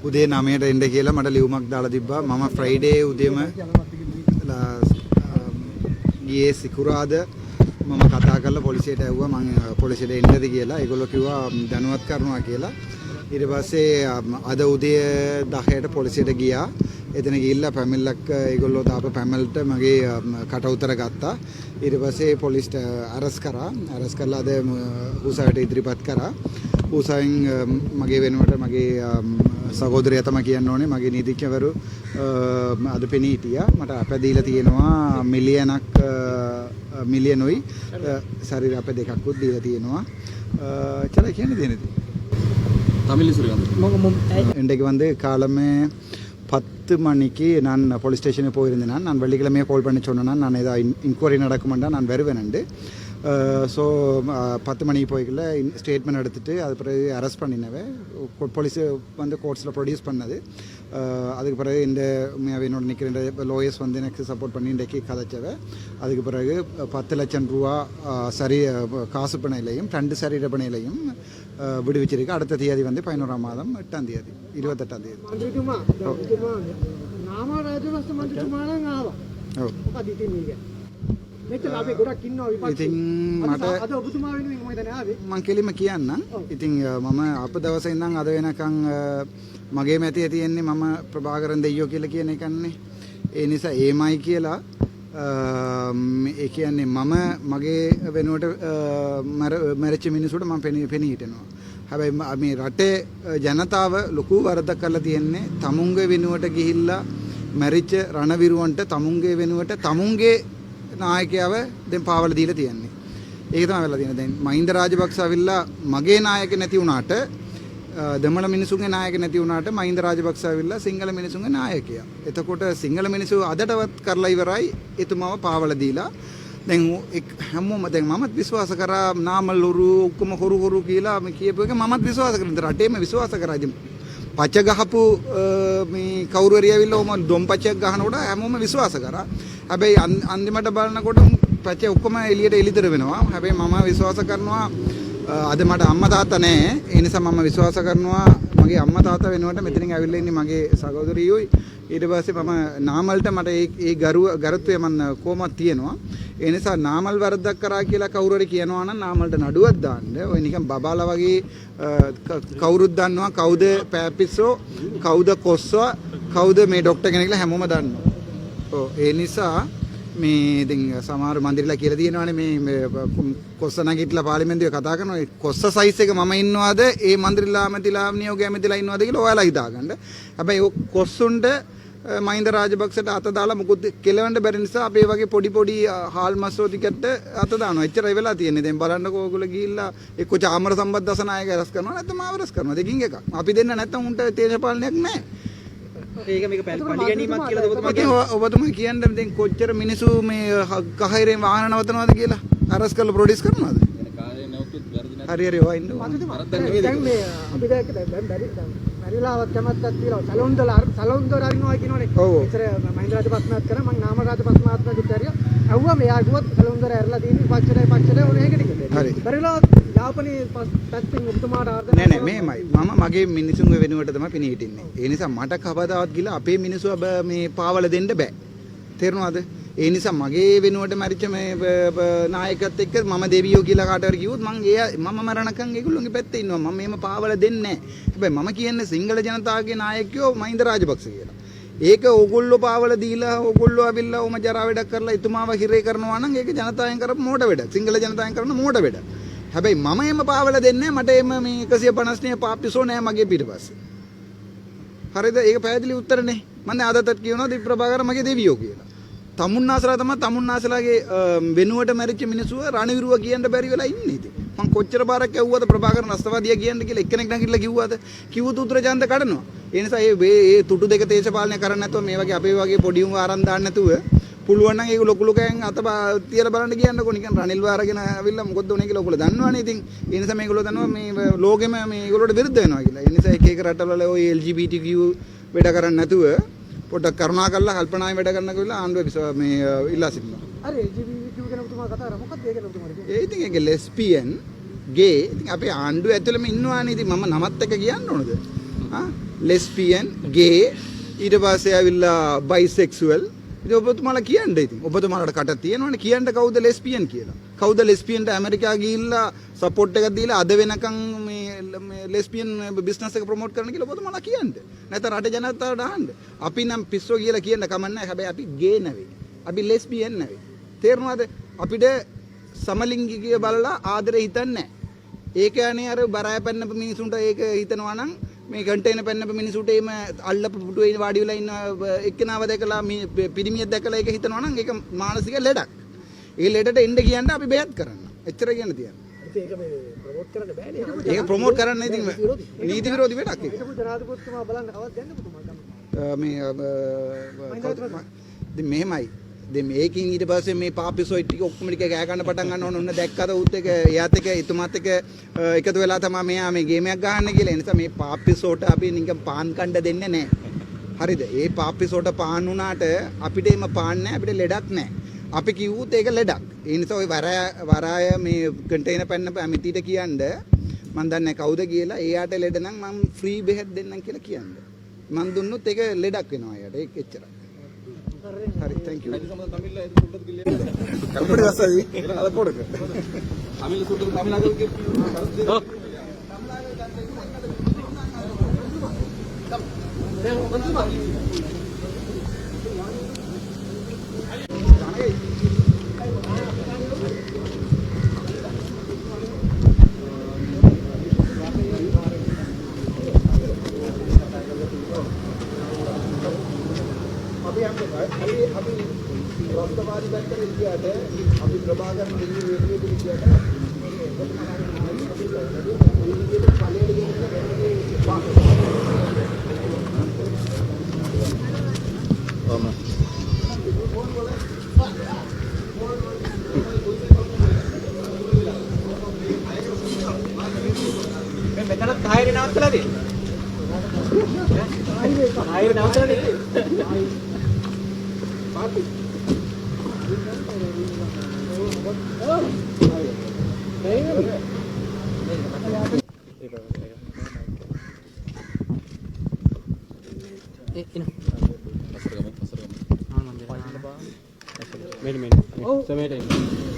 උදේ 9ට එන්න කියලා මට ලියුමක් දාලා තිබ්බා. මම ෆ්‍රයිඩේ උදේම ගියේ සිකුරාද මම කතා කරලා පොලිසියට ඇහුවා මම පොලිසියට එන්නද කියලා. ඒගොල්ලෝ කිව්වා දැනුවත් කරනවා කියලා. ඊට පස්සේ අද උදේ 10ට පොලිසියට ගියා. එතන ගිහිල්ලා පැමිණිල්ලක් ඒගොල්ලෝ දාපු පැමිණිල්ලට මගේ කට උතර ගත්තා. ඊට පස්සේ පොලිස්ට අරස් කරා. අරස් කරලා අද උසාවියට ඉදිරිපත් කරා. උසාවියෙන් මගේ වෙනුවට මගේ සහෝදරයා තමයි කියන්න ඕනේ මගේ නීතිඥවරු අද පෙනී හිටියා. මට අප දීලා තියෙනවා මිලියනුයි ශරීර අප දෙකක්වත් දීලා තියෙනවා. चला කියන්නේ දෙන්නේ. தமிழ் சொல்லுங்க. இன்றைக்கு வந்து காலமே 10 மணிக்கு நான் போலீஸ் ஸ்டேஷனுக்கு போயிருந்தேன். நான் வெள்ளிக்கிழமையே கால் பண்ணி சொன்னேன் நான் ஏதாவது இன்கொயரி நடக்குமெண்டா நான் வருவேன். ஸோ 10 மணிக்கு போய்க்கல ஸ்டேட்மெண்ட் எடுத்துகிட்டு அது பிறகு அரெஸ்ட் பண்ணினவே போலீஸு வந்து கோர்ட்ஸில் ப்ரொடியூஸ் பண்ணது. அதுக்கு பிறகு இந்த என்னோட நிற்கிற லோயர்ஸ் வந்து எனக்கு சப்போர்ட் பண்ணி இன்றைக்கு கதைச்சவை. அதுக்கு பிறகு 10 லட்சம் ரூபா சரி காசு பணையிலையும் 2 சரீர பணையிலையும் விடுவிச்சிருக்கு. அடுத்த தேதி வந்து 11ஆம் மாதம் 8ஆம் தேதி 28ஆம் தேதி. ඉතින් මම කෙලිම කියන්නම්. ඉතින් මම අප දවසේ ඉඳන් අද වෙනකන් මගේ මැතිය තියෙන්නේ මම ප්‍රභාකරන් දෙයියෝ කියලා කියන එකන්නේ. ඒ නිසා ඒමයි කියලා ඒ කියන්නේ මම මගේ වෙනුවට මැරිච්ච මිනිසුන්ට මම පෙනී හිටිනවා. හැබැයි මේ රටේ ජනතාව ලොකු වරදක් කරලා තියෙන්නේ තමුන්ගේ වෙනුවට ගිහිල්ලා මැරිච්ච රණවිරුවන්ට තමුන්ගේ වෙනුවට තමුන්ගේ නායකයව දැන් පාවල දීලා තියන්නේ. ඒක තමයි වෙලා තියෙන්නේ. දැන් මහින්ද රාජපක්ෂ අවිල්ලා මගේ නායක නැති වුණාට දෙමළ මිනිසුන්ගේ නායක නැති වුණාට මහින්ද රාජපක්ෂ අවිල්ලා සිංහල මිනිසුන්ගේ නායකයා. එතකොට සිංහල මිනිස්සු අදටවත් කරලා ඉවරයි එතුමාව පාවල දීලා. දැන් හැමෝම දැන් මමත් විශ්වාස කරා නාමල්ලුරු ඔක්කොම හොරු කියලා මේ කියපු එක මමත් විශ්වාස කරා. රටේම විශ්වාස කරා. ඉතින් පච ගහපු මේ කවුරු හරි ඇවිල්ලා ඔම දොම් පචයක් ගහනකොට හැමෝම විශ්වාස කරා. හැබැයි අන්තිමට බලනකොට පච ඔක්කොම එළියට එළිදර වෙනවා. හැබැයි මම විශ්වාස කරනවා අද මට අම්මා තාත්තා නැහැ. ඒ නිසා මම විශ්වාස කරනවා මගේ අම්මා තාත්තා වෙනුවට මෙතනින් ඇවිල්ලා ඉන්නේ මගේ සහෝදරියෝයි. ඊට පස්සේ මම නාමල්ට මට ඒ ගරුත්වය මම කොහොමද තියෙනවා. ඒ නිසා නාමල් වරදක් කරා කියලා කවුරු හරි කියනවා නම් නාමල්ට නඩුවක් දාන්න. ඔය නිකන් බබාලා වගේ කවුරුත් දන්නවා කවුද පෑපිස්සෝ කවුද කොස්සෝ කවුද මේ ડોක්ටර් කෙනෙක් කියලා හැමෝම දන්නවා. ඔව් ඒ නිසා මේ ඉතින් සමහර මන්දිරලා කියලා තියෙනවානේ මේ කොස්ස නැගිටලා පාර්ලිමේන්තුවේ කතා කරනවා. ඒ කොස්ස සයිස් එක මම ඉන්නවද ඒ මන්දිරලා ඇමතිලා නියෝග ඇමතිලා ඉන්නවද කියලා ඔයාලා හිතාගන්න. හැබැයි ඔය කොස්සුන්ට මහින්ද රාජපක්ෂට අත දාලා මුකුත් කෙලවන්න බැරි නිසා අපේ වගේ පොඩි හාල් මස්සෝ ටිකට අත දානවා. එච්චරයි වෙලා තියෙන්නේ. දැන් බලන්නකෝ ඔයගොල්ලෝ ගිහිල්ලා එක්ක චාමර සම්බත් දසනායක රැස් කරනවා නැත්නම් මාව රැස් කරනවා. දෙකින් එකක්. අපි දෙන්න නැත්නම් උන්ට දේශපාලනයක් නැහැ. මේක පරිගැනීමක් කියලා ඔබතුමා කියන්නේ දැන් කොච්චර මිනිස්සු මේ කහිරෙන් වාහන නවතනවාද කියලා අරස් කරලා ප්‍රොඩියුස් කරනවාද? හරි ඔය ඉන්නවා. දැන් මේ අපි දැන් බැරිලාවත් කැමැත්තක් තියෙනවා. සලොන්දර අරිනවා කියනෝනේ. ඉතර මහින්ද රාජපක්ෂත් කරා මම නාම රාජපක්ෂ කිව්වා. ඇහුවා මෙයා ගියොත් සලොන්දර ඇරලා තියෙන්නේ පක්ෂයට ඔය ඒකට කිව්වා. හරි. බැරිලාවත් යාපනයේ පැත්තෙන් ඔබතුමාට ආර්දනා නෑ මේමයි. මම මගේ මිනිසුන්ගේ වෙනුවට තමයි පිණි හිටින්නේ. ඒ නිසා මට කවදාවත් ගිහලා අපේ මිනිස්සු මේ පාවල දෙන්න බෑ. තේරුණාද? ඒ නිසා මගේ වෙනුවට මැරිච්ච මේ නායකත් එක්ක මම දෙවියෝ කියලා කාට හරි කිව්වොත් මම මරණකම් ඒගොල්ලෝගේ පැත්තේ ඉන්නවා. මම මේම පාවල දෙන්නේ නැහැ. හැබැයි මම කියන්නේ සිංහල ජනතාවගේ නායකයෝ මහින්ද රාජපක්ෂ කියලා. ඒක ඕගොල්ලෝ පාවල දීලා ඕගොල්ලෝ අවිල්ලා ඔම ජරා වැඩක් කරලා එතුමාව හිරේ කරනවා නම් ඒක ජනතාවෙන් කරපු මෝඩ වැඩක්. සිංහල ජනතාවෙන් කරන මෝඩ වැඩක්. හැබැයි මම එම පාවල දෙන්නේ මට එම මේ 159 පාපිසෝ නෑ මගේ පිටපස්සේ. හරිද? ඒක පැහැදිලි උත්තරනේ. මම අදටත් කියනවා දී ප්‍රභාකර මගේ දෙවියෝ කියලා. තමුන්නාසලා තමයි තමුන්නාසලාගේ වෙනුවට මැරිච්ච මිනිස්සුව රණවිරුව කියන්න බැරි වෙලා ඉන්නේ ඉතින්. මං කොච්චර බාරක් ඇහුවද ප්‍රභාකර නස්තවාදියා කියන්න කියලා එක්කෙනෙක් නැගිටලා කිව්වද? කිව්වොත් උත්තර ඡන්ද කඩනවා. ඒ නිසා මේ තුටු දෙක දේශපාලනය කරන්නේ නැතුව මේ වගේ අපේ වගේ පොඩි උන් ආරන් දාන්න නැතුව පුළුවන් නම් ඒක ලොකු ලොකෙන් අත තියලා බලන්න කියන්නකො නිකන් රනිල් වාරගෙන අවිල්ලා මොකද උනේ කියලා ඔයගොල්ලෝ දන්නවනේ ඉතින් ඒ නිසා මේගොල්ලෝ දන්නවා මේ ලෝකෙම මේ ඒගොල්ලෝට විරුද්ධ වෙනවා කියලා. ඒ නිසා එක එක රටවල ওই LGBTQ වැඩ කරන්නේ නැතුව පොඩ්ඩක් කරුණා කරලා කල්පනාවෙන් වැඩ කරන්න කියලා ආණ්ඩුව මේ ඉල්ලා සිටිනවා. හරි LGBT ගැන ඔබතුමා කතා කරා මොකක්ද ඒ ගැන ඔබතුමාට කියන්නේ? ඒ ඉතින් ඒක ලෙස්බියන් ගේ ඉතින් අපේ ආණ්ඩුව ඇතුළෙම ඉන්නවානේ ඉතින් මම නමත් එක කියන්න ඕනද? ලෙස්බියන් ගේ ඊට පස්සේ ආවිල්ලා බයිසෙක්සුවල් ඉතින් ඔබතුමාලා කියන්න ඉතින් ඔබතුමාලාට කට තියෙනවනේ කියන්න කවුද ලෙස්බියන් කියලා. කවුද ලෙස්බියන්ට ඇමරිකා ගිහිල්ලා සපෝට් එකක් දීලා අද වෙනකන් මේ ලෙස්බියන් බිස්නස් එක ප්‍රොමෝට් කරන්න කියලා ඔබතුමාලා කියන්න. නැත්නම් රට ජනතාවට අහන්න. අපි නම් පිස්සෝ කියලා කියන්න කමන්නේ හැබැයි අපි ගේ නෙවෙයි. අපි ලෙස්බියන් නෙවෙයි. තේරුණාද? අපිට සමලිංගිකය බලලා ආදරේ හිතන්නේ නැහැ. ඒක යන්නේ අර බරය පැන්නප මිනිසුන්ට ඒක හිතනවා නම් මේ කන්ටේනර් පැන්නප මිනිසුන්ට එීම අල්ලපු පුටුවේ වාඩි වෙලා ඉන්න එක්කෙනාව දැකලා මේ පිරිමියෙක් දැකලා ඒක හිතනවා නම් ඒක මානසික ලෙඩක්. ඒ ලෙඩට එන්න කියන්න අපි බයත් කරන්න. එච්චර කියන්න තියන්න. ඒක මේ ප්‍රොමෝට් කරන්න බෑනේ. ඒක ප්‍රොමෝට් කරන්න ඉතින් නීති විරෝධී වැඩක් ඒක. ඒක ජනාධිපතිතුමා බලන්න කවද්ද යන්නේ ඔබතුමා? මේ මෙහෙමයි. දැන් මේකින් ඊට පස්සේ මේ පාපිසොයිට් ටික ඔක්කොම ටික ගෑ ගන්න පටන් ගන්න ඕන දැක්කද උත් එක එයාත් එක එතුමාත් එක එකතු වෙලා තමයි මෙයා මේ ගේම් එකක් ගහන්න කියලා. ඒ නිසා මේ පාපිසෝට අපි නිකන් පාන් කණ්ඩ දෙන්නේ නැහැ. හරිද? ඒ පාපිසෝට පාන් උනාට අපිට එම පාන් නැහැ අපිට ලෙඩක් නැහැ. අපි කිව්වොත් ඒක ලෙඩක්. ඒ නිසා ওই වරාය මේ කන්ටේනර් පැන්න ඇමිතිට කියන්න මම දන්නේ කවුද කියලා. එයාට ලෙඩ නම් මම ෆ්‍රී බෙහෙත් දෙන්නම් කියලා කියන්න. මම දුන්නොත් ඒක ලෙඩක් වෙනවා එයාට. ඒක එච්චරයි. හරි thank you எப்படி வசதி அத போடுங்க தமிழ்ல சொல்றது தமிழாக்களுக்கு අපි රස්තවාදී පැත්තට ගියාට අපි ප්‍රභාකරන් දෙවියන් වේදිකේට ගියාට මෙතන තායරේ නවත්තලා දෙන්න. තායරේ නවත්තලා දෙන්න. පාපි මේක